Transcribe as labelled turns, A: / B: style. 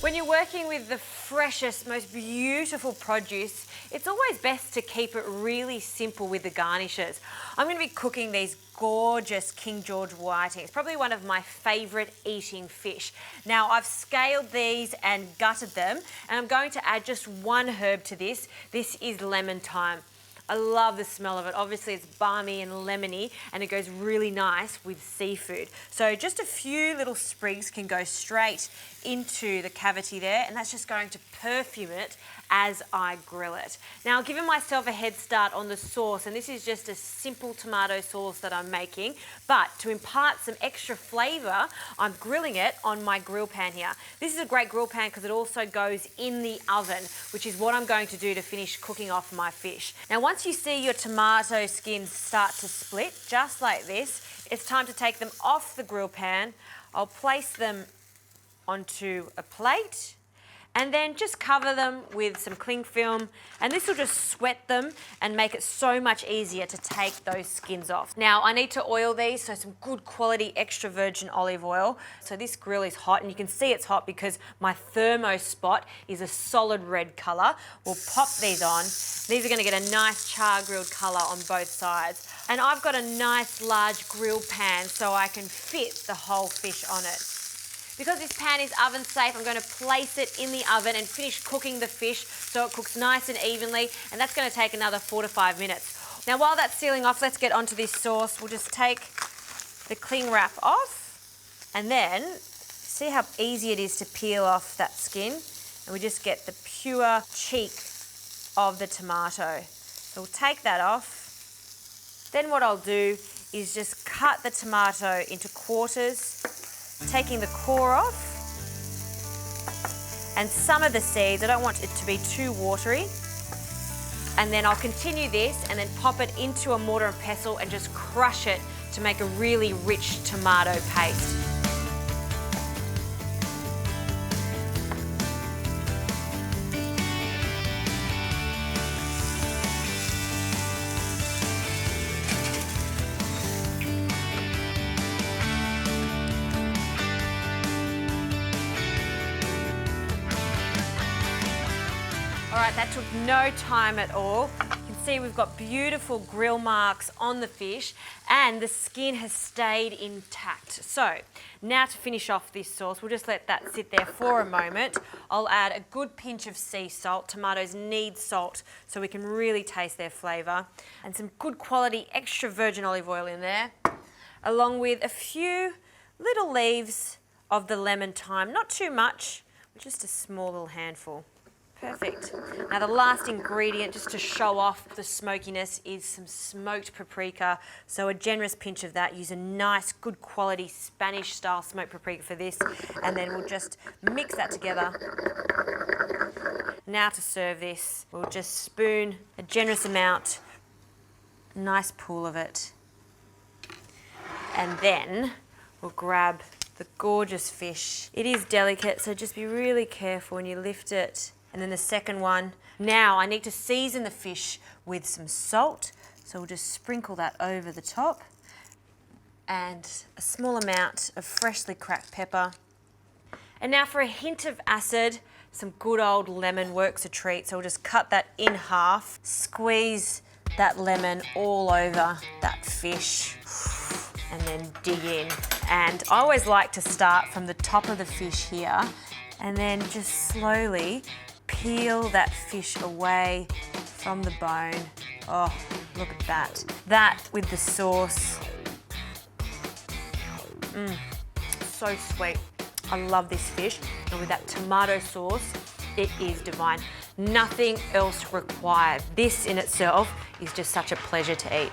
A: When you're working with the freshest, most beautiful produce, it's always best to keep it really simple with the garnishes. I'm going to be cooking these gorgeous King George whitings, probably one of my favourite eating fish. Now I've scaled these and gutted them, and I'm going to add just one herb to this. This is lemon thyme. I love the smell of it. Obviously it's balmy and lemony and it goes really nice with seafood. So just a few little sprigs can go straight into the cavity there, and that's just going to perfume it as I grill it. Now, giving myself a head start on the sauce, and this is just a simple tomato sauce that I'm making, but to impart some extra flavour, I'm grilling it on my grill pan here. This is a great grill pan because it also goes in the oven, which is what I'm going to do to finish cooking off my fish. Now, once you see your tomato skins start to split, just like this, it's time to take them off the grill pan. I'll place them onto a plate and then just cover them with some cling film, and this will just sweat them and make it so much easier to take those skins off. Now I need to oil these, so some good quality extra virgin olive oil. So this grill is hot, and you can see it's hot because my thermo spot is a solid red colour. We'll pop these on. These are going to get a nice char grilled colour on both sides. And I've got a nice large grill pan so I can fit the whole fish on it. Because this pan is oven safe, I'm going to place it in the oven and finish cooking the fish so it cooks nice and evenly, and that's going to take another 4 to 5 minutes. Now while that's sealing off, let's get onto this sauce. We'll just take the cling wrap off, and then see how easy it is to peel off that skin, and we just get the pure cheek of the tomato. So we'll take that off. Then what I'll do is just cut the tomato into quarters, taking the core off, and some of the seeds, I don't want it to be too watery. And then I'll continue this and then pop it into a mortar and pestle and just crush it to make a really rich tomato paste. All right, that took no time at all. You can see we've got beautiful grill marks on the fish, and the skin has stayed intact. So now to finish off this sauce, we'll just let that sit there for a moment. I'll add a good pinch of sea salt. Tomatoes need salt so we can really taste their flavour. And some good quality extra virgin olive oil in there, along with a few little leaves of the lemon thyme. Not too much, just a small little handful. Perfect. Now the last ingredient, just to show off the smokiness, is some smoked paprika. So a generous pinch of that. Use a nice, good quality Spanish style smoked paprika for this, and then we'll just mix that together. Now to serve this, we'll just spoon a generous amount, a nice pool of it, and then we'll grab the gorgeous fish. It is delicate, so just be really careful when you lift it. And then the second one. Now I need to season the fish with some salt, so we'll just sprinkle that over the top, and a small amount of freshly cracked pepper. And now for a hint of acid, some good old lemon works a treat. So we'll just cut that in half, squeeze that lemon all over that fish, and then dig in. And I always like to start from the top of the fish here, and then just slowly peel that fish away from the bone. Oh, look at that. That with the sauce. So sweet. I love this fish. And with that tomato sauce, it is divine. Nothing else required. This in itself is just such a pleasure to eat.